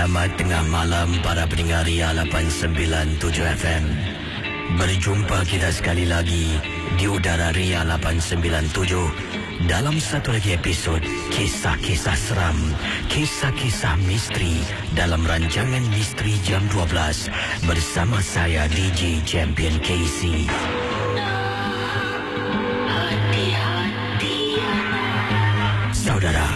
Selamat tengah malam para pendengar Ria 897 FM. Berjumpa kita sekali lagi di udara Ria 897 dalam satu lagi episod Kisah-Kisah Seram, Kisah-Kisah Misteri dalam rancangan Misteri Jam 12 bersama saya DJ Champion KC. Saudara,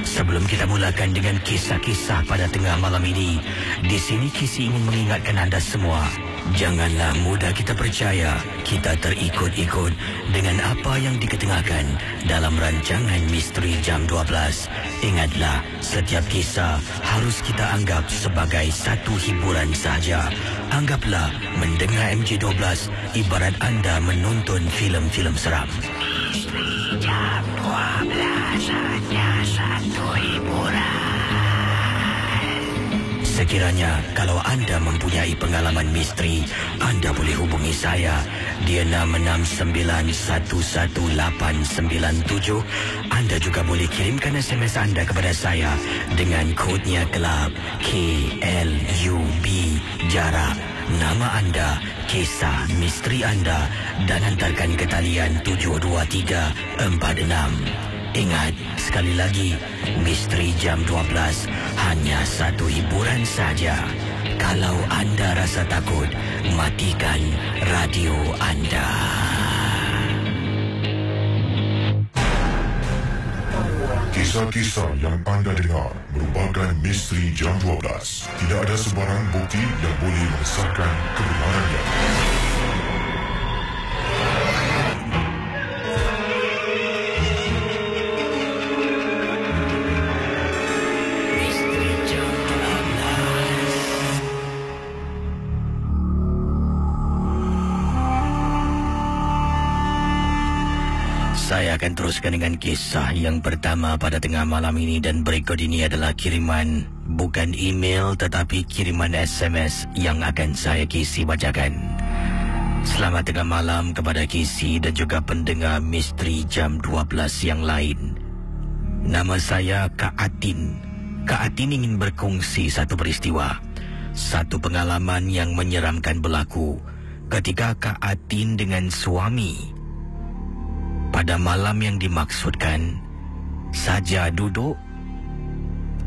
sebelum kita mulakan dengan kisah-kisah pada tengah malam ini, di sini Kisi ingin mengingatkan anda semua, janganlah mudah kita percaya kita terikut-ikut dengan apa yang diketengahkan dalam rancangan Misteri Jam 12. Ingatlah, setiap kisah harus kita anggap sebagai satu hiburan sahaja. Anggaplah mendengar MJ12 ibarat anda menonton filem-filem seram. Misteri Jam 12 hanya satu hiburan. Sekiranya kalau anda mempunyai pengalaman misteri, anda boleh hubungi saya di 669111897. Anda juga boleh kirimkan SMS anda kepada saya dengan kodnya kelab KLUB, jarak, nama anda, kisah misteri anda dan hantarkan ke talian 72346. Ingat, sekali lagi, Misteri Jam 12 hanya satu hiburan saja. Kalau anda rasa takut, matikan radio anda. Kisah-kisah yang anda dengar merupakan Misteri Jam 12. Tidak ada sebarang bukti yang boleh mengesahkan kebenarannya. Saya akan teruskan dengan kisah yang pertama pada tengah malam ini, dan berikut ini adalah kiriman, bukan email tetapi kiriman SMS yang akan saya Kisi bacakan. Selamat tengah malam kepada Kisi dan juga pendengar Misteri Jam 12 yang lain. Nama saya Kak Atin. Kak Atin ingin berkongsi satu peristiwa, satu pengalaman yang menyeramkan berlaku ketika Kak Atin dengan suami pada malam yang dimaksudkan saja duduk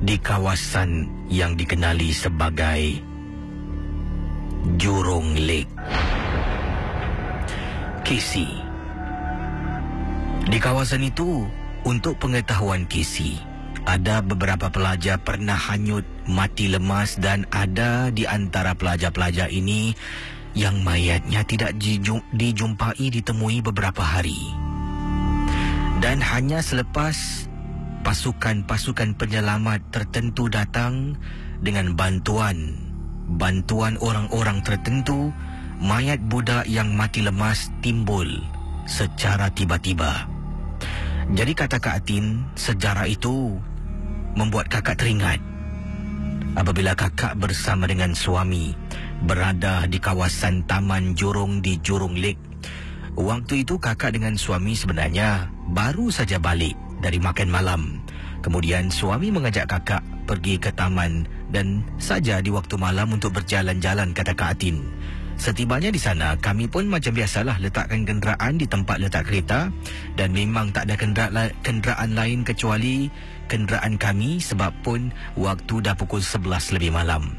di kawasan yang dikenali sebagai Jurong Lake. Kisi, di kawasan itu, untuk pengetahuan Kisi, ada beberapa pelajar pernah hanyut mati lemas, dan ada di antara pelajar-pelajar ini yang mayatnya tidak dijumpai ditemui beberapa hari. Dan hanya selepas pasukan-pasukan penyelamat tertentu datang dengan bantuan orang-orang tertentu, mayat budak yang mati lemas timbul secara tiba-tiba. Jadi kata Kak Atin, sejarah itu membuat kakak teringat apabila kakak bersama dengan suami berada di kawasan Taman Jurong di Jurong Lake. Waktu itu kakak dengan suami sebenarnya baru saja balik dari makan malam. Kemudian suami mengajak kakak pergi ke taman dan saja di waktu malam untuk berjalan-jalan, kata Kak Atin. Setibanya di sana, kami pun macam biasalah letakkan kenderaan di tempat letak kereta, dan memang tak ada kenderaan lain kecuali kenderaan kami, sebab pun waktu dah pukul 11 lebih malam.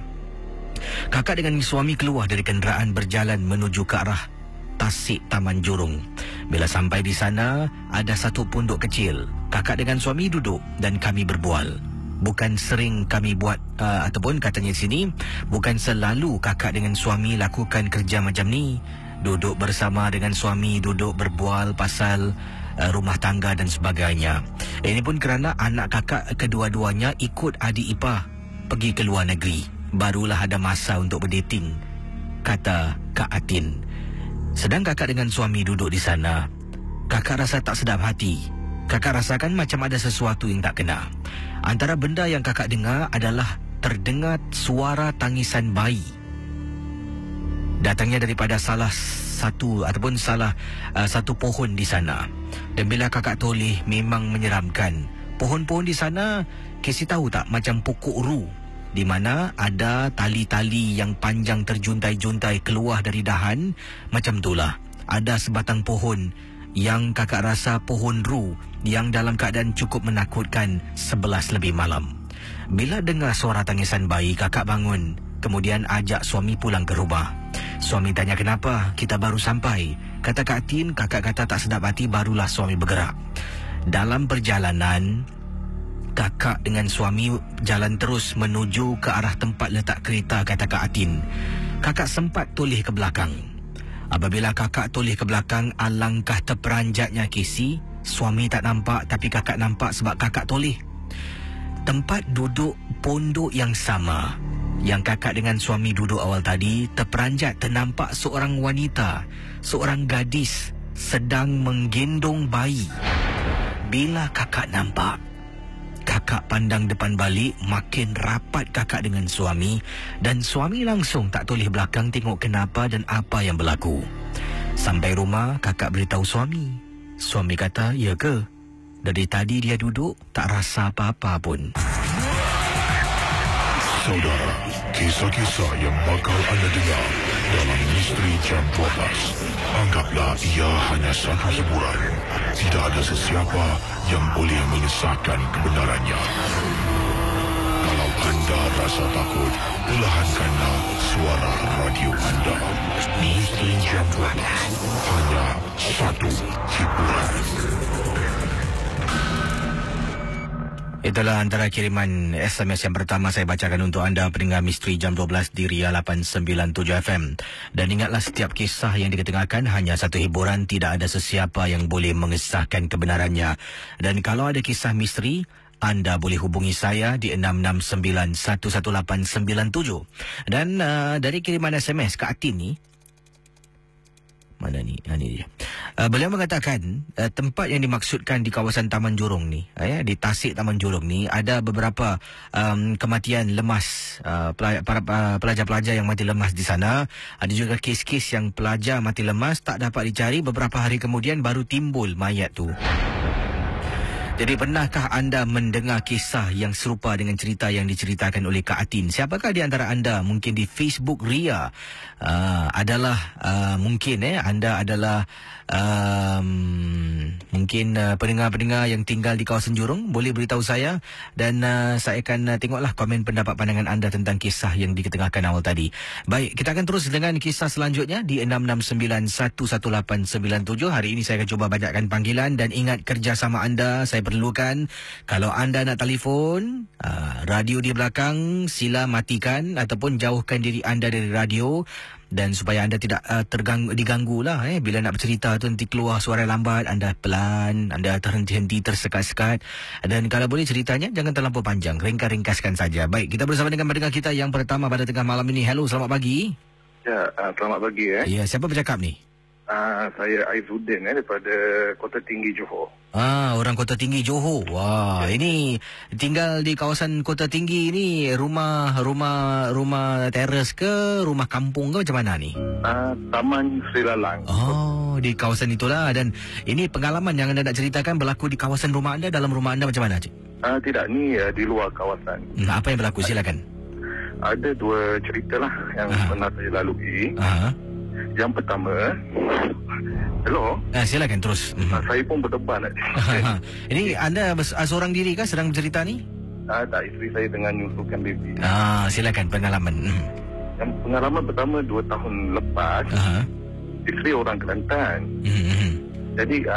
Kakak dengan suami keluar dari kenderaan berjalan menuju ke arah Tasik Taman Jurong. Bila sampai di sana, ada satu pondok kecil. Kakak dengan suami duduk dan kami berbual. Bukan sering kami buat ataupun katanya di sini, bukan selalu kakak dengan suami lakukan kerja macam ni. Duduk bersama dengan suami, duduk berbual pasal rumah tangga dan sebagainya. Ini pun kerana anak kakak kedua-duanya ikut adik ipar pergi ke luar negeri. Barulah ada masa untuk berdating, kata Kak Atin. Sedang kakak dengan suami duduk di sana, kakak rasa tak sedap hati. Kakak rasakan macam ada sesuatu yang tak kena. Antara benda yang kakak dengar adalah terdengar suara tangisan bayi. Datangnya daripada salah satu pohon di sana. Dan bila kakak toleh, memang menyeramkan. Pohon-pohon di sana, Kesi tahu tak, macam pokok ru. di mana ada tali-tali yang panjang terjuntai-juntai keluar dari dahan. Macam itulah. Ada sebatang pohon yang kakak rasa pohon ru yang dalam keadaan cukup menakutkan 11 lebih malam. Bila dengar suara tangisan bayi, kakak bangun. Kemudian ajak suami pulang ke rumah. Suami tanya kenapa, kita baru sampai. Kata Kak Tin, kakak kata tak sedap hati, barulah suami bergerak. Dalam perjalanan, kakak dengan suami jalan terus menuju ke arah tempat letak kereta, kata Kak Atin. Kakak sempat toleh ke belakang. Apabila kakak toleh ke belakang, alangkah terperanjatnya Casey. Suami tak nampak, tapi kakak nampak sebab kakak toleh. Tempat duduk pondok yang sama yang kakak dengan suami duduk awal tadi, terperanjat ternampak seorang wanita, seorang gadis sedang menggendong bayi. Bila kakak nampak, kakak pandang depan balik, makin rapat kakak dengan suami, dan suami langsung tak toleh belakang tengok kenapa dan apa yang berlaku. Sampai rumah, kakak beritahu suami. Suami kata, ya ke? Dari tadi dia duduk, tak rasa apa-apa pun. Saudara, kisah-kisah yang bakal anda dengar dalam Misteri Jam 12, anggaplah ia hanya satu hiburan. Tidak ada sesiapa yang boleh mengesahkan kebenarannya. Kalau anda rasa takut, perlahankanlah suara radio anda. Misteri Jam 12, hanya satu hiburan. Itulah antara kiriman SMS yang pertama saya bacakan untuk anda pendengar Misteri Jam 12 di Ria 897 FM. Dan ingatlah, setiap kisah yang diketengahkan hanya satu hiburan, tidak ada sesiapa yang boleh mengesahkan kebenarannya. Dan kalau ada kisah misteri, anda boleh hubungi saya di 669-11897. Dan dari kiriman SMS Kak Atin ni, mana ni? Ini dia. Beliau mengatakan tempat yang dimaksudkan di kawasan Taman Jurong ni, di Tasik Taman Jurong ni, ada beberapa kematian lemas, para pelajar-pelajar yang mati lemas di sana. Ada juga kes-kes yang pelajar mati lemas tak dapat dicari, beberapa hari kemudian baru timbul mayat tu. Jadi pernahkah anda mendengar kisah yang serupa dengan cerita yang diceritakan oleh Kak Atin? Siapakah di antara anda mungkin di Facebook Ria adalah mungkin anda adalah mungkin pendengar-pendengar yang tinggal di kawasan Jurong? Boleh beritahu saya dan saya akan tengoklah komen pendapat pandangan anda tentang kisah yang diketengahkan awal tadi. Baik, kita akan terus dengan kisah selanjutnya di 669-11897. Hari ini saya akan cuba banyakkan panggilan dan ingat kerjasama anda saya perlukan. Kalau anda nak telefon, radio di belakang sila matikan ataupun jauhkan diri anda dari radio, dan supaya anda tidak diganggu lah bila nak bercerita tu nanti keluar suara lambat, anda pelan, anda terhenti-henti, tersekat-sekat, dan kalau boleh ceritanya jangan terlampau panjang, ringkas-ringkaskan saja. Baik, kita bersama dengan pendengar kita yang pertama pada tengah malam ini. Hello, selamat pagi. Ya, selamat pagi. Ya, siapa bercakap ni? Saya Aizuddin daripada Kota Tinggi Johor. Orang Kota Tinggi Johor. Wah, ini tinggal di kawasan Kota Tinggi ni, rumah teres ke, rumah kampung ke, macam mana ni? Taman Sri Lalang. Oh, di kawasan itulah. Dan ini pengalaman yang anda nak ceritakan berlaku di kawasan rumah anda, dalam rumah anda, macam mana, Cik? Tidak, ni di luar kawasan. Apa yang berlaku? Silakan. Ada dua cerita lah yang pernah saya lalui. Yang pertama, hello. Silakan terus. Saya pun berdebar nak. Ini anda seorang diri kah sedang bercerita ni? Tak, isteri saya dengan menyusukan baby. Silakan pengalaman. Yang pengalaman pertama 2 tahun lepas. Isteri orang Kelantan. Jadi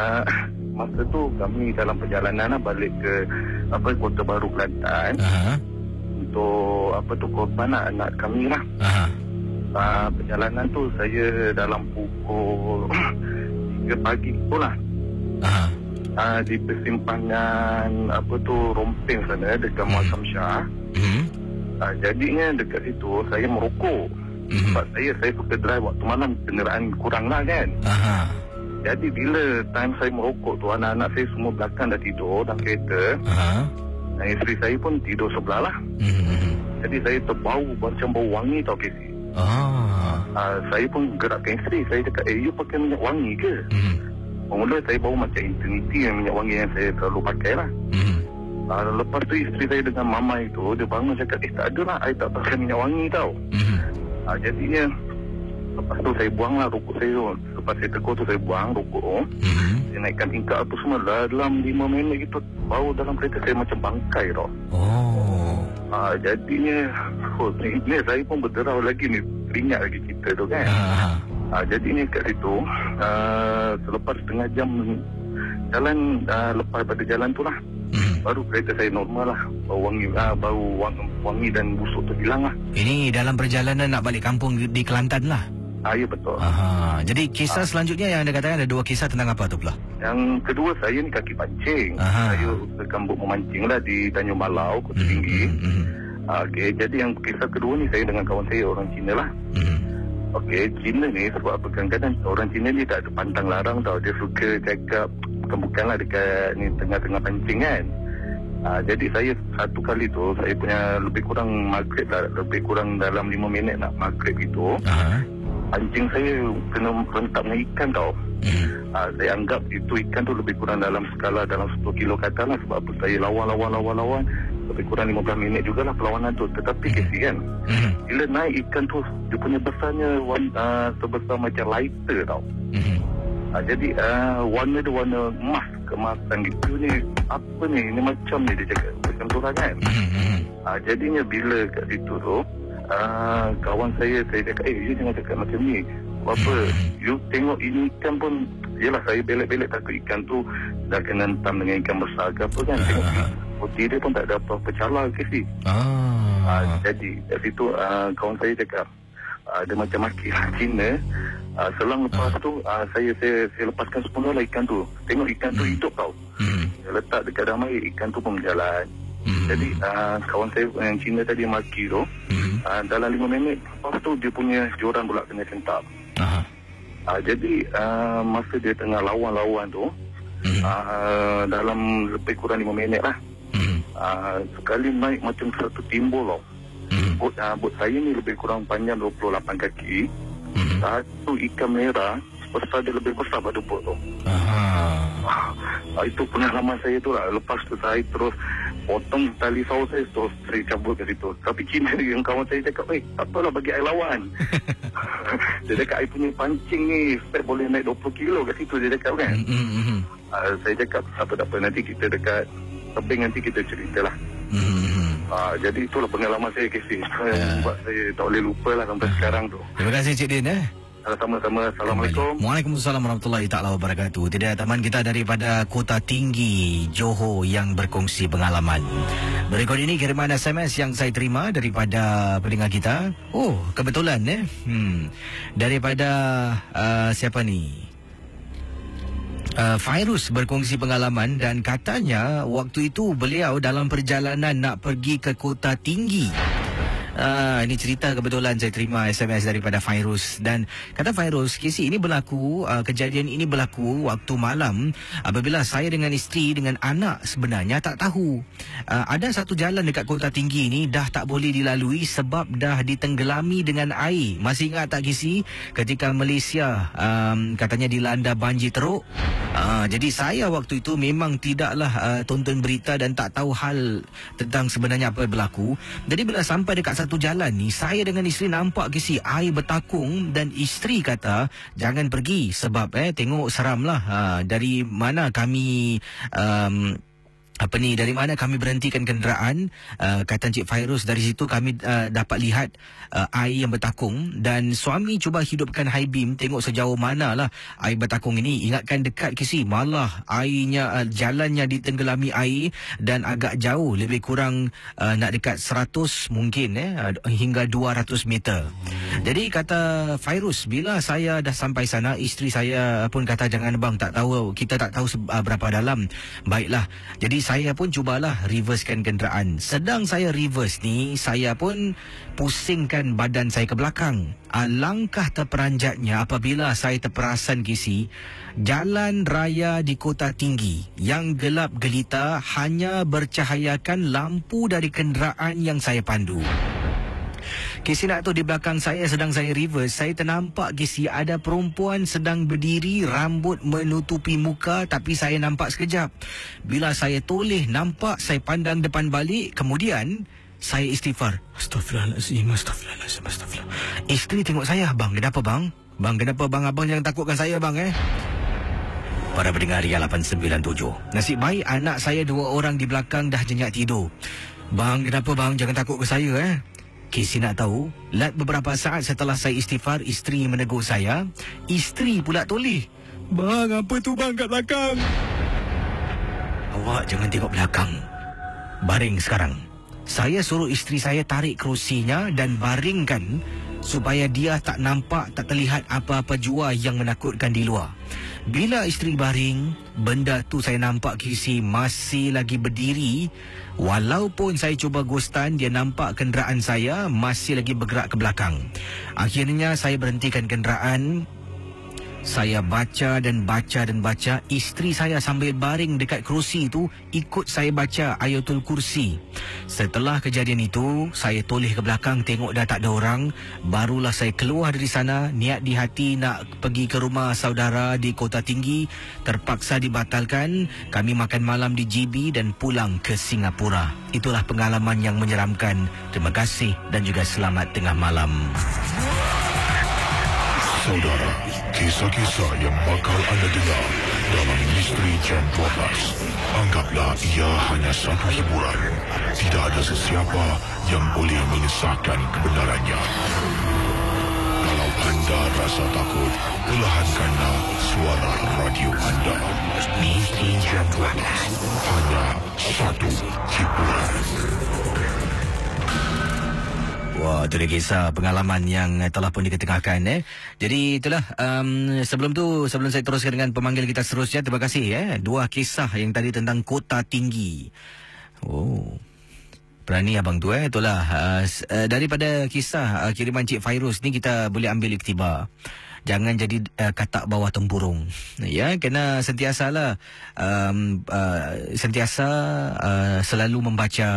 masa tu kami dalam perjalanan balik ke Kota Baru Kelantan. Untuk korban anak kami lah. Perjalanan tu saya dalam pukul 3 pagi tu lah. Di persimpangan Rompeng sana dekat Muazzam Shah. Jadinya dekat situ saya merokok. Sebab saya suka drive waktu malam, kenderaan kurang lah kan. Jadi bila time saya merokok tu, anak-anak saya semua belakang dah tidur dalam kereta. Dan isteri saya pun tidur sebelah lah. Jadi saya terbau macam bau wangi tau, Casey. Saya pun gerakkan isteri. Saya cakap, you pakai minyak wangi ke? Mula saya bau macam Infinity, yang minyak wangi yang saya selalu pakai lah. Lepas tu isteri saya dengan mama itu, dia bangun cakap, tak ada lah, I tak pakai minyak wangi tau. Jadinya lepas tu saya buang lah rokok saya tu. Lepas saya tegur tu saya buang rokok tu. Saya naikkan tingkat apa semua lah. Dalam 5 minit gitu, bau dalam kereta saya macam bangkai tau. Jadinya ni saya pun berderau lagi ni. Teringat lagi cerita tu kan. Jadinya kat situ selepas setengah jam jalan, lepas pada jalan tu lah, baru kereta saya normal lah. Bau wangi dan busuk tu hilang lah. Ini dalam perjalanan nak balik kampung di Kelantan lah? Ya betul. Jadi kisah selanjutnya yang anda katakan ada 2 kisah tentang apa tu pula? Yang kedua saya ni kaki pancing. Saya ke Kambuk memancing lah di Tanjung Balau, Kota Tinggi. Okey, jadi yang kisah kedua ni saya dengan kawan saya orang Cina lah. Okey, Cina ni sebab apa, kadang-kadang orang Cina ni tak ada pantang larang tau. Dia suka cakap bukan-bukan lah dekat ni tengah-tengah pancing kan. Jadi saya satu kali tu saya punya lebih kurang maghrib lah, lebih kurang dalam 5 minit nak maghrib gitu. Pancing saya kena rentak dengan ikan tau. Saya anggap itu ikan tu lebih kurang dalam skala dalam 10 kilo kata lah. Sebab apa, saya lawan lebih kurang 15 minit jugalah perlawanan tu. Tetapi kesian bila naik ikan tu, dia punya besarnya sebesar macam lighter tau. Jadi warna dia warna emas, keemasan gitu ni. Apa ni macam ni dia cakap macam tu lah kan. Jadinya bila kat situ tu, kawan saya cakap, you jangan cakap macam ni. Apa, you tengok ini ikan pun, yelah saya belek-belek takut ikan tu dah kena hentam dengan ikan besar ke apa kan. Tengok putih dia pun tak ada apa-apa cala ke si. Jadi kat situ kawan saya cakap, dia macam maki Cina. Selang lepas tu saya lepaskan semua lah ikan tu. Tengok ikan tu hidup tau. Saya letak dekat dalam air, ikan tu pun berjalan. Jadi kawan saya yang Cina tadi maki tu, dalam 5 minit lepas tu dia punya joran pula kena sentak. Jadi masa dia tengah lawan tu, dalam lebih kurang 5 minit lah, sekali naik macam satu timbul tau. Bot saya ni lebih kurang panjang 28 kaki. Satu ikan merah besar, dia lebih besar pada bot tu. Itu pengalaman saya tu lah. Lepas tu saya terus potong tali saw saya, terus saya cabut ke situ. Tapi Cina yang kawan saya cakap, tak apalah bagi air lawan. Dia cakap, air punya pancing ni spek boleh naik 20 kilo kat situ, dia cakap kan. Saya cakap, tak apa, nanti kita dekat tebing nanti kita ceritalah. Jadi itulah pengalaman saya Casey. Buat saya tak boleh lupa lah sampai sekarang tu. Terima kasih Cik Din. Sama-sama. Assalamualaikum. Waalaikumsalam warahmatullahi taala wabarakatuh. Tidak teman kita daripada Kota Tinggi, Johor yang berkongsi pengalaman. Berikut ini kiriman SMS yang saya terima daripada pendengar kita. Oh, kebetulan daripada siapa ni? Fairuz berkongsi pengalaman dan katanya waktu itu beliau dalam perjalanan nak pergi ke Kota Tinggi. Ini cerita kebetulan saya terima SMS daripada Fairuz. Dan kata Fairuz, Casey, ini berlaku, kejadian ini berlaku waktu malam apabila saya dengan isteri dengan anak sebenarnya tak tahu. Ada satu jalan dekat Kota Tinggi ni dah tak boleh dilalui sebab dah ditenggelami dengan air. Masih ingat tak Casey ketika Malaysia katanya dilanda banjir teruk? Jadi saya waktu itu memang tidaklah tonton berita dan tak tahu hal tentang sebenarnya apa yang berlaku. Jadi bila sampai dekat satu jalan ni, saya dengan isteri nampak Casey air bertakung dan isteri kata jangan pergi sebab tengok seram lah. Dari mana kami dari mana kami berhentikan kenderaan, kata Encik Fairuz, dari situ kami dapat lihat air yang bertakung dan suami cuba hidupkan high beam tengok sejauh mana lah air bertakung ini. Ingatkan dekat Casey, malah airnya jalannya ditenggelami air dan agak jauh, lebih kurang nak dekat 100 mungkin hingga 200 meter. Jadi kata Fairuz, bila saya dah sampai sana, isteri saya pun kata jangan bang, tak tahu, kita tak tahu berapa dalam. Baiklah, jadi saya pun cubalah reversekan kenderaan. Sedang saya reverse ni, saya pun pusingkan badan saya ke belakang. Alangkah terperanjatnya apabila saya terperasan Casey, jalan raya di Kota Tinggi yang gelap gelita hanya bercahayakan lampu dari kenderaan yang saya pandu. Casey nak tahu, di belakang saya sedang saya reverse, saya ternampak Casey ada perempuan sedang berdiri, rambut menutupi muka, tapi saya nampak sekejap. Bila saya toleh nampak, saya pandang depan balik, kemudian saya istighfar. Astaghfirullahalazim, astaghfirullahalazim, astaghfirullah. Isteri tengok saya, bang, kenapa bang? Bang, kenapa bang? Abang jangan takutkan saya bang Para pendengar Ria 897. Nasib baik anak saya 2 orang di belakang dah jenyak tidur. Bang, kenapa bang? Jangan takut ke saya Casey nak tahu, beberapa saat setelah saya istighfar, isteri menegur saya. Isteri pula toleh. Bang, apa tu bang kat belakang? Awak jangan tengok belakang. Baring sekarang. Saya suruh isteri saya tarik kerusinya dan baringkan supaya dia tak nampak, tak terlihat apa-apa jua yang menakutkan di luar. Bila isteri baring, benda tu saya nampak Casey masih lagi berdiri. Walaupun saya cuba ghostan, dia nampak kenderaan saya masih lagi bergerak ke belakang. Akhirnya saya berhentikan kenderaan. Saya baca dan baca dan baca. Isteri saya sambil baring dekat kerusi tu ikut saya baca Ayatul Kursi. Setelah kejadian itu, saya toleh ke belakang, tengok dah tak ada orang. Barulah saya keluar dari sana. Niat di hati nak pergi ke rumah saudara di Kota Tinggi, terpaksa dibatalkan. Kami makan malam di GB dan pulang ke Singapura. Itulah pengalaman yang menyeramkan. Terima kasih dan juga selamat tengah malam. Saudara, kisah-kisah yang bakal anda dengar dalam Misteri Jam 12, anggaplah ia hanya satu hiburan. Tidak ada sesiapa yang boleh mengesahkan kebenarannya. Kalau anda rasa takut, perlahankanlah suara radio anda. Misteri Jam 12, hanya satu hiburan. Wah, itu dia kisah pengalaman yang telah pun diketengahkan. Jadi itulah, sebelum saya teruskan dengan pemanggil kita seterusnya, terima kasih 2 kisah yang tadi tentang Kota Tinggi. Oh, berani abang tu itulah. Daripada kisah kiriman Cik Fairuz ni, kita boleh ambil iktibar. Jangan jadi katak bawah tempurung. Ya, kena sentiasalah selalu membaca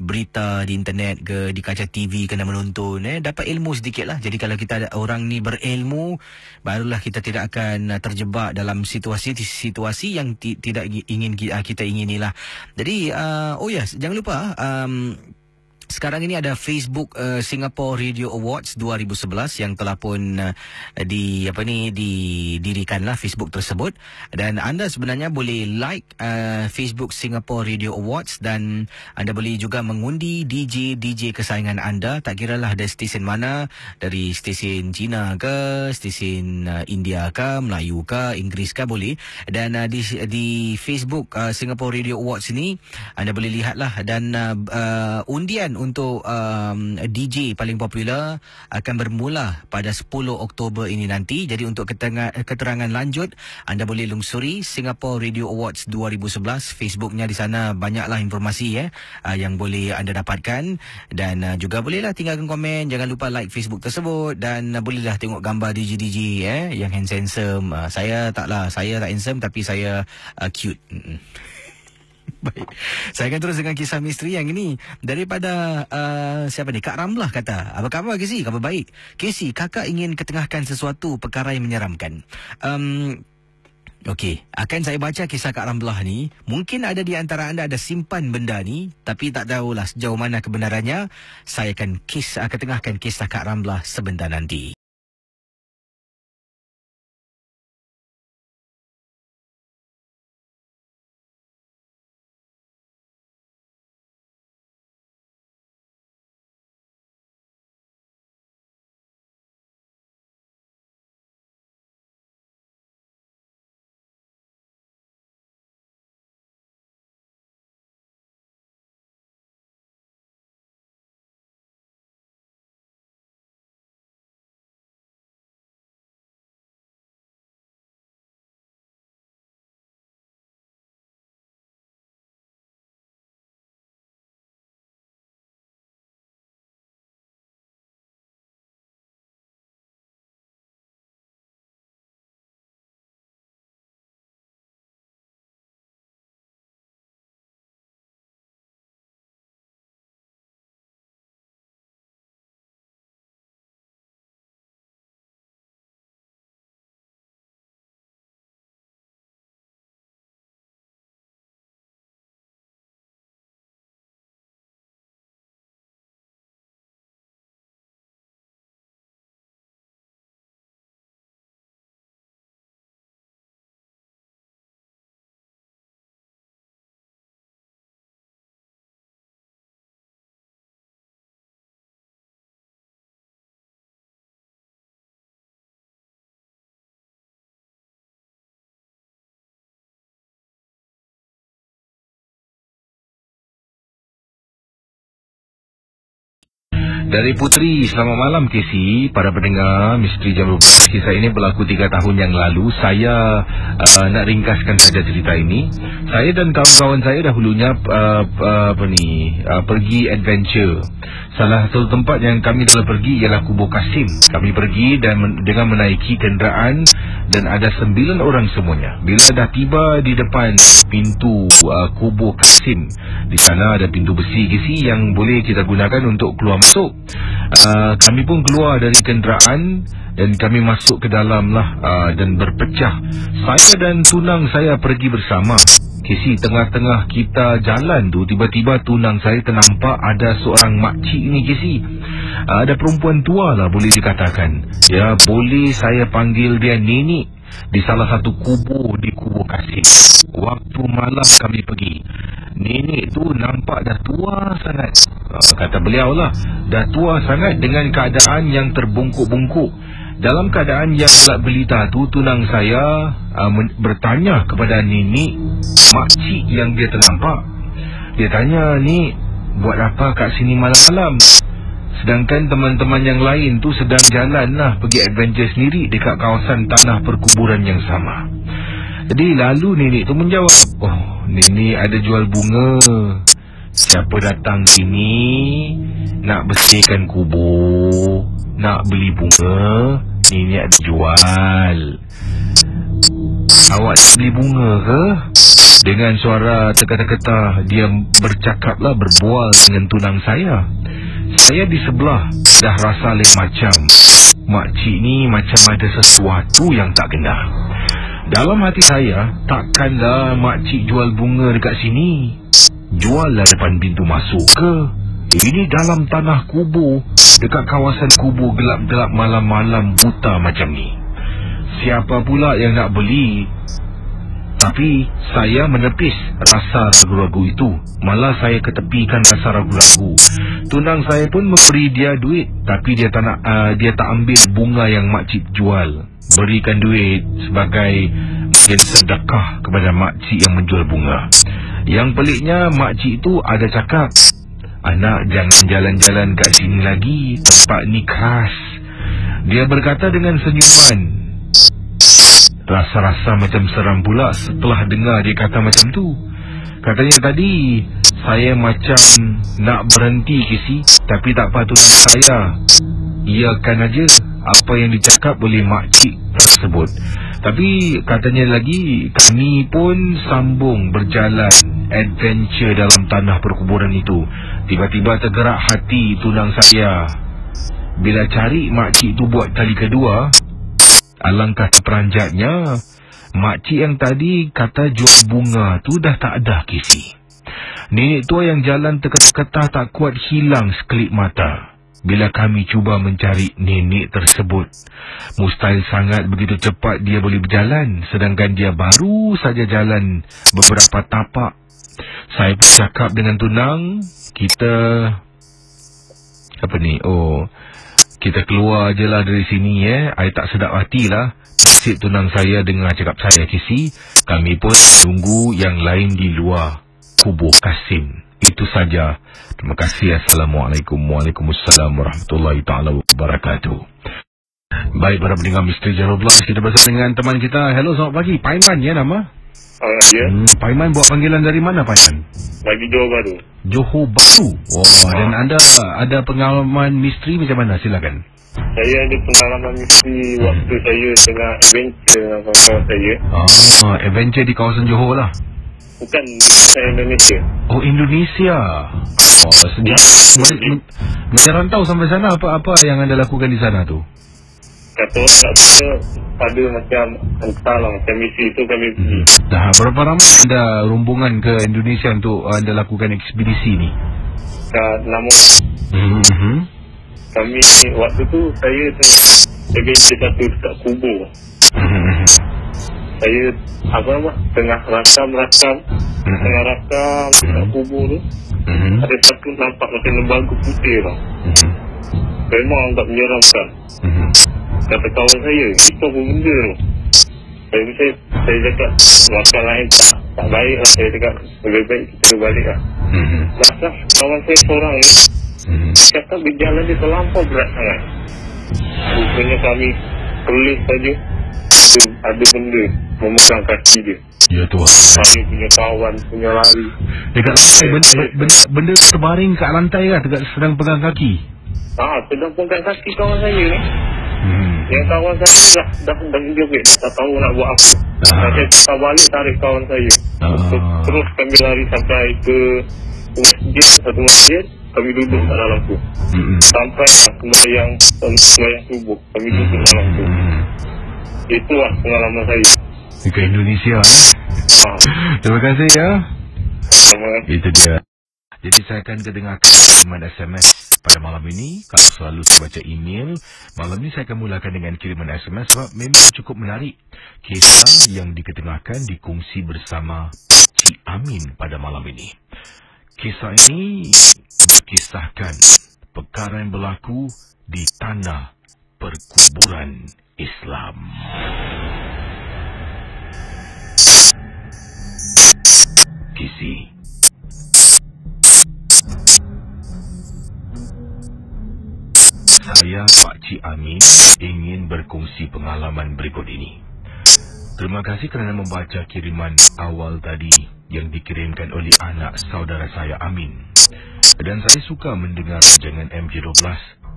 berita di internet ke, di kaca TV, kena menonton dapat ilmu sedikitlah. Jadi kalau kita ada orang ni berilmu, barulah kita tidak akan terjebak dalam situasi yang tidak ingin kita inginilah. Jadi jangan lupa, sekarang ini ada Facebook Singapore Radio Awards 2011 yang telah pun didirikanlah Facebook tersebut, dan anda sebenarnya boleh like Facebook Singapore Radio Awards, dan anda boleh juga mengundi DJ kesayangan anda, tak kiralah dari stesen mana, dari stesen Cina ke, stesen India ke, Melayu ke, Inggeris ke, boleh. Dan di Facebook Singapore Radio Awards ini anda boleh lihatlah, dan undian untuk DJ paling popular akan bermula pada 10 Oktober ini nanti. Jadi untuk keterangan lanjut, anda boleh lungsuri Singapore Radio Awards 2011. Facebooknya di sana banyaklah informasi yang boleh anda dapatkan, dan juga bolehlah tinggalkan komen. Jangan lupa like Facebook tersebut, dan bolehlah tengok gambar DJ yang handsome. Saya tak handsome, tapi saya cute. Baik, saya akan terus dengan kisah misteri yang ini daripada siapa ni? Kak Ramlah kata, apa khabar Casey? Khabar baik. Casey, kakak ingin ketengahkan sesuatu perkara yang menyeramkan. Okey, akan saya baca kisah Kak Ramlah ni. Mungkin ada di antara anda ada simpan benda ni, tapi tak tahulah sejauh mana kebenarannya. Saya akan ketengahkan kisah Kak Ramlah sebentar nanti. Dari Putri, selamat malam Casey, para pendengar Misteri Jam 12. Kisah ini berlaku 3 tahun yang lalu. Saya nak ringkaskan saja cerita ini. Saya dan kawan-kawan saya dahulunya pergi adventure. Salah satu tempat yang kami telah pergi ialah Kubur Kasim. Kami pergi dan dengan menaiki kenderaan dan ada 9 orang semuanya. Bila dah tiba di depan pintu Kubur Kasim, di sana ada pintu besi Casey yang boleh kita gunakan untuk keluar masuk. Kami pun keluar dari kenderaan dan kami masuk ke dalam lah, dan berpecah. Saya dan tunang saya pergi bersama. Casey, tengah-tengah kita jalan tu, tiba-tiba tunang saya ternampak ada seorang makcik ni Casey. Ada perempuan tua lah boleh dikatakan. Ya, boleh saya panggil dia nenek. Di salah satu kubur di Kubur Kasim. Waktu malam kami pergi, nenek tu nampak dah tua sangat. Kata beliau lah, dah tua sangat dengan keadaan yang terbungkuk-bungkuk. Dalam keadaan yang gelap gelita tu, tunang saya bertanya kepada nenek makcik yang dia ternampak. Dia tanya, "Nek, buat apa kat sini malam-malam?" Sedangkan teman-teman yang lain tu sedang jalan lah pergi adventure sendiri dekat kawasan tanah perkuburan yang sama. Jadi lalu nenek tu menjawab, "Oh, nenek ada jual bunga. Siapa datang sini nak bersihkan kubur, nak beli bunga, nenek ada jual. Awak nak beli bunga ke?" Dengan suara terkata-kata dia bercakaplah, berbual dengan tunang saya. Saya di sebelah dah rasa lain macam. Makcik ni macam ada sesuatu yang tak kena. Dalam hati saya, takkanlah makcik jual bunga dekat sini. Jual lah depan pintu masuk ke? Ini dalam tanah kubur, dekat kawasan kubur gelap-gelap malam-malam buta macam ni. Siapa pula yang nak beli? Tapi saya menepis rasa ragu-ragu itu. Malah saya ketepikan rasa ragu-ragu. Tunang saya pun memberi dia duit, tapi dia tak ambil bunga yang makcik jual. Berikan duit sebagai mungkin sedekah kepada makcik yang menjual bunga. Yang peliknya, makcik itu ada cakap, "Anak, jangan jalan-jalan kat sini lagi. Tempat ni keras." Dia berkata dengan senyuman. Rasa-rasa macam seram pula setelah dengar dia kata macam tu. Katanya tadi, saya macam nak berhenti Casey, tapi tak apa tunang saya. Iakan aja apa yang dicakap oleh makcik tersebut. Tapi katanya lagi, kami pun sambung berjalan adventure dalam tanah perkuburan itu. Tiba-tiba tergerak hati tunang saya. Bila cari makcik tu buat kali kedua, alangkah terperanjatnya, makcik yang tadi kata jual bunga tu dah tak ada Casey. Nenek tua yang jalan terketah tak kuat hilang sekelip mata. Bila kami cuba mencari nenek tersebut, mustahil sangat begitu cepat dia boleh berjalan, sedangkan dia baru saja jalan beberapa tapak. Saya pun cakap dengan tunang, kita keluar je lah dari sini I tak sedap hati lah. Nasib tunang saya dengar cakap saya Casey. Kami pun tunggu yang lain di luar Kubur Kasim. Itu saja. Terima kasih. Assalamualaikum. Waalaikumsalam warahmatullahi ta'ala wabarakatuh. Baik, para pendengar Misteri Jam 12, kita bersama dengan teman kita. Hello, selamat pagi. Paiman ya nama? Ya. Paiman buat panggilan dari mana Paiman? Dari Johor Bahru. Johor Bahru. Dan anda ada pengalaman misteri macam mana? Silakan. Saya ada pengalaman misteri waktu saya tengah adventure dengan kawan-kawan saya. Adventure di kawasan Johor lah. Bukan, saya Indonesia. Oh, Indonesia. Sedih. Merantau sampai sana, apa yang anda lakukan di sana tu? Kata orang tak bisa, ada macam entahlah, macam misi itu kami pergi. Dah berapa ramai anda rombongan ke Indonesia untuk anda lakukan ekspedisi ni? 6 Kami waktu tu saya tengah adventure satu dekat kubur. Saya tengah rakam dekat kubur tu. Ada satu nampak macam lembaga putih tau. Memang agak menyeramkan. Kata kawan saya, itu apa benda tu? Saya cakap, makan lain tak baik lah. Saya cakap, lebih baik kita balik lah. Masa kawan saya seorang ni, Dia cakap gejala dia terlampau berat sangat. Rupanya kami pelik saja ada benda memegang kaki dia. Ya Tuhan. Kami punya kawan punya lari. Dekat lantai, benda terbaring kat lantai lah, sedang pegang kaki. Sedang pegang kaki kawan saya ni. Yang kawan saya dah jerit, tak tahu nak buat apa. Saya tak balik tarik kawan saya. Terus kami lari sampai ke satu masjid. Kami duduk kat dalam tu. Sampai sembahyang subuh. Kami duduk dalam tu. Itulah pengalaman saya. Ke Indonesia. Terima kasih ya. Itu dia. Jadi saya akan kedengarkan kiriman SMS pada malam ini. Kalau selalu saya baca email, malam ini saya akan mulakan dengan kiriman SMS sebab memang cukup menarik. Kisah yang diketengahkan dikongsi bersama Cik Amin pada malam ini. Kisah ini berkisahkan perkara yang berlaku di tanah perkuburan Islam. Kisi. Saya, Pak Cik Amin, ingin berkongsi pengalaman berikut ini. Terima kasih kerana membaca kiriman awal tadi yang dikirimkan oleh anak saudara saya Amin. Dan saya suka mendengar rancangan MJ12,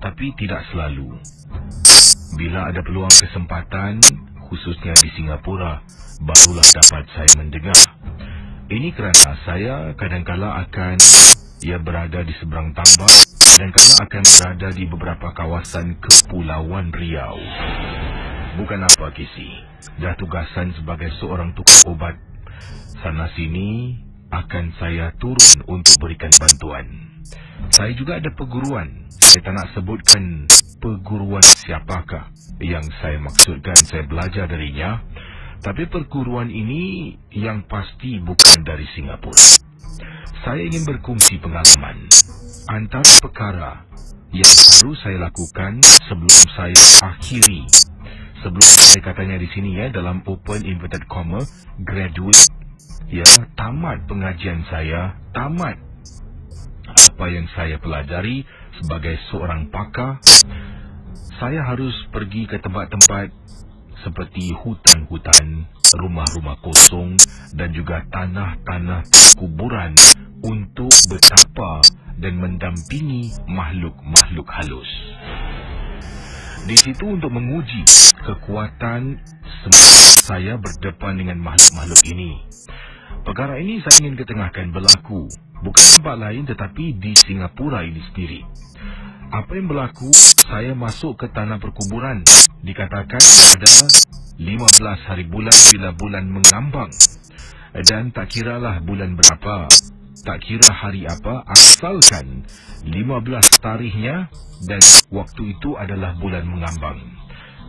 tapi tidak selalu. Bila ada peluang kesempatan, khususnya di Singapura, barulah dapat saya mendengar. Ini kerana saya kadang-kala akan berada di seberang tambak dan kadang akan berada di beberapa kawasan Kepulauan Riau. Bukan apa Kisi, dah tugasan sebagai seorang tukang obat. Sana-sini akan saya turun untuk berikan bantuan. Saya juga ada perguruan. Saya tak nak sebutkan perguruan siapakah yang saya maksudkan saya belajar darinya. Tapi perguruan ini yang pasti bukan dari Singapura. Saya ingin berkongsi pengalaman. Antara perkara yang harus saya lakukan sebelum saya akhiri. Sebelum saya katanya di sini dalam open inverted comma, graduate. Tamat pengajian saya, tamat apa yang saya pelajari sebagai seorang pakar. Saya harus pergi ke tempat-tempat seperti hutan-hutan, rumah-rumah kosong dan juga tanah-tanah kuburan untuk bertapa dan mendampingi makhluk-makhluk halus. Di situ untuk menguji kekuatan saya berdepan dengan makhluk-makhluk ini. Perkara ini saya ingin ketengahkan berlaku bukan tempat lain tetapi di Singapura ini sendiri. Apa yang berlaku, saya masuk ke tanah perkuburan. Dikatakan ada 15 hari bulan bila bulan mengambang. Dan tak kiralah bulan berapa, tak kira hari apa, asalkan 15 tarikhnya dan waktu itu adalah bulan mengambang.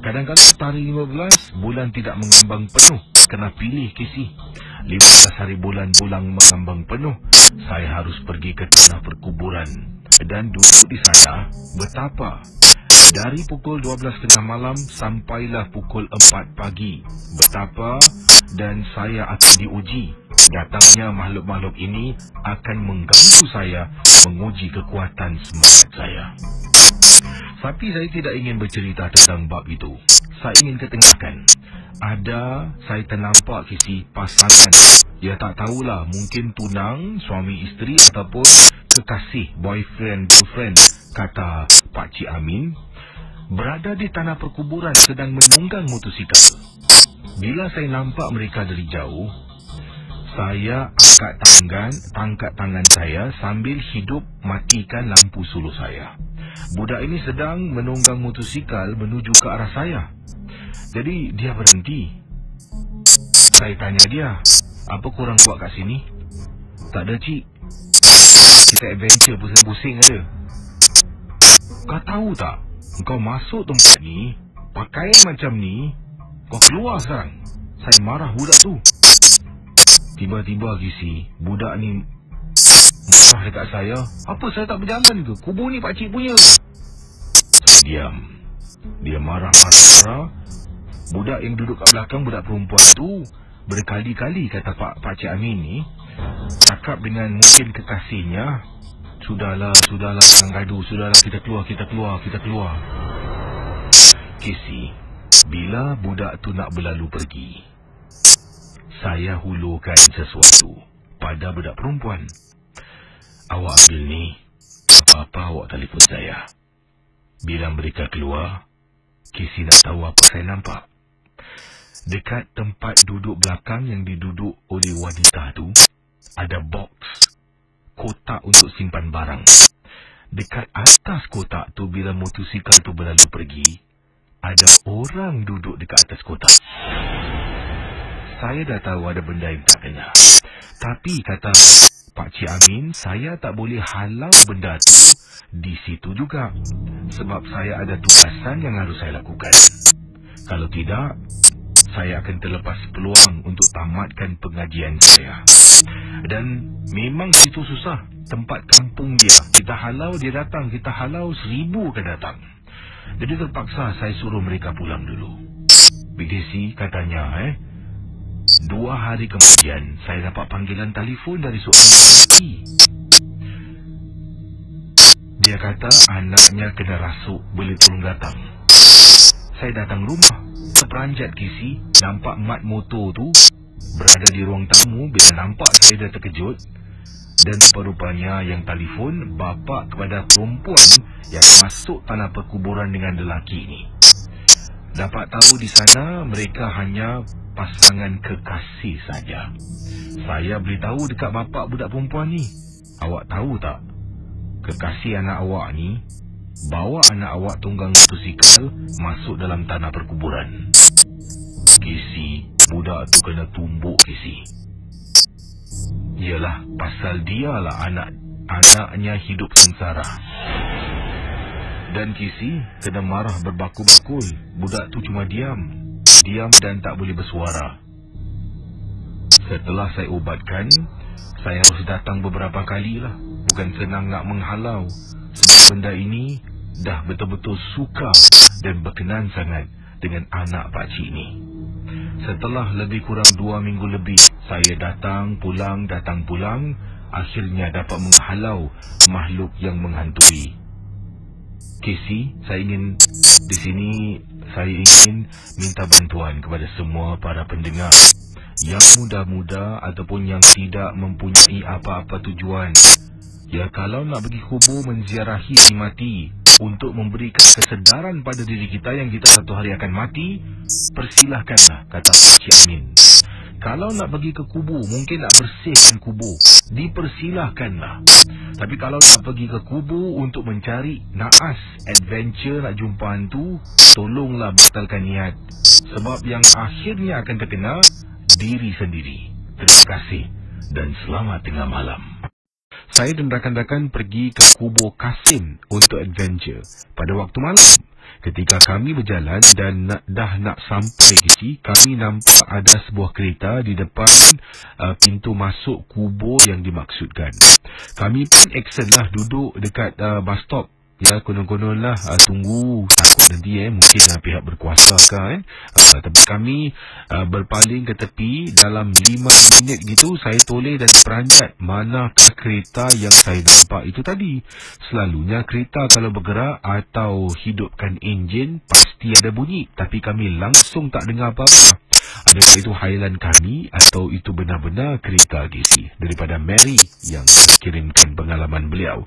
Kadang-kadang tarikh 15, bulan tidak mengambang penuh. Kena pilih Kisi. 15 hari bulan mengambang penuh, saya harus pergi ke tanah perkuburan dan duduk di sana bertapa. Dari pukul 12.30 malam sampailah pukul 4 pagi. Bertapa dan saya akan diuji. Datangnya makhluk-makhluk ini akan mengganggu saya, menguji kekuatan semangat saya. Tapi saya tidak ingin bercerita tentang bab itu. Saya ingin ketengahkan. Saya ternampak Kisi pasangan. Tak tahulah, mungkin tunang, suami isteri ataupun kekasih, boyfriend, girlfriend, kata Pak Cik Amin, berada di tanah perkuburan sedang menunggang motosikal. Bila saya nampak mereka dari jauh, saya angkat tangan saya sambil hidup matikan lampu suluh saya. Budak ini sedang menunggang motosikal menuju ke arah saya. Jadi dia berhenti. Saya tanya dia, apa korang buat kat sini? Tak ada cik, kita adventure pusing-pusing ada. Kau tahu tak, kau masuk tempat ni, pakaian macam ni, kau keluar sekarang. Saya marah budak tu. Tiba-tiba Kisi, budak ni marah dekat saya. Apa saya tak berjaman ke? Kubur ni pakcik punya ke? Saya diam. Dia marah-marah. Budak yang duduk kat belakang, budak perempuan tu, berkali-kali kata Pak Cik Amin ni, cakap dengan mungkin kekasihnya Sudahlah, jangan gaduh. Sudahlah, kita keluar. Casey, bila budak tu nak berlalu pergi, saya hulurkan sesuatu pada budak perempuan. Awak ambil ni, apa-apa awak telefon saya. Bila mereka keluar, Casey nak tahu apa saya nampak. Dekat tempat duduk belakang yang diduduk oleh wanita tu, ada box, kotak untuk simpan barang. Dekat atas kotak tu, bila motosikal tu berlalu pergi, ada orang duduk dekat atas kotak. Saya dah tahu ada benda yang tak kena. Tapi kata Pak Cik Amin, saya tak boleh halau benda tu di situ juga. Sebab saya ada tugasan yang harus saya lakukan. Kalau tidak, saya akan terlepas peluang untuk tamatkan pengajian saya. Dan memang situ susah. Tempat kampung dia. Kita halau, dia datang. Kita halau, 1000 akan datang. Jadi terpaksa saya suruh mereka pulang dulu. BDC katanya, 2 hari kemudian, saya dapat panggilan telefon dari seorang lelaki. Dia kata anaknya kena rasuk, boleh tolong datang. Saya datang rumah. Terperanjat Casey, nampak mat motor tu berada di ruang tamu. Bila nampak saya dah terkejut. Dan rupa-rupanya yang telefon bapa kepada perempuan yang masuk tanah perkuburan dengan lelaki ni. Dapat tahu di sana mereka hanya pasangan kekasih saja. Saya beritahu dekat bapa budak perempuan ni, awak tahu tak, kekasih anak awak ni bawa anak awak tunggang motosikal masuk dalam tanah perkuburan. Casey, budak tu kena tumbuk Casey. Yalah, pasal dialah anaknya hidup sengsara. Dan Casey kena marah berbakul-bakul. Budak tu cuma diam dan tak boleh bersuara. Setelah saya ubatkan, saya harus datang beberapa kali lah. Bukan senang nak menghalau. Sebab benda ini dah betul-betul suka dan berkenan sangat dengan anak pakcik ni. Setelah lebih kurang 2 minggu lebih, saya datang pulang, akhirnya dapat menghalau makhluk yang menghantui. Casey, saya ingin minta bantuan kepada semua para pendengar yang muda-muda ataupun yang tidak mempunyai apa-apa tujuan. Ya, kalau nak pergi kubur menziarahi yang mati untuk memberikan kesedaran pada diri kita yang kita satu hari akan mati, persilahkanlah, kata Cik Amin. Kalau nak pergi ke kubur, mungkin nak bersihkan kubur, dipersilahkanlah. Tapi kalau nak pergi ke kubur untuk mencari naas, adventure, nak jumpa hantu, tolonglah batalkan niat. Sebab yang akhirnya akan terkena diri sendiri. Terima kasih dan selamat tengah malam. Saya dan rakan-rakan pergi ke kubur Kasim untuk adventure pada waktu malam. Ketika kami berjalan dan dah nak sampai ke sini, kami nampak ada sebuah kereta di depan pintu masuk kubur yang dimaksudkan. Kami pun action lah duduk dekat bus stop. Ya, konon-konon lah tunggu, takut nanti mungkin pihak berkuasa kan. Tapi kami berpaling ke tepi. Dalam 5 minit gitu saya toleh dan peranjat manakah kereta yang saya nampak itu tadi. Selalunya kereta kalau bergerak atau hidupkan enjin pasti ada bunyi, tapi kami langsung tak dengar apa-apa. Adakah itu hailan kami atau itu benar-benar kereta Casey? Daripada Mary yang kirimkan pengalaman beliau.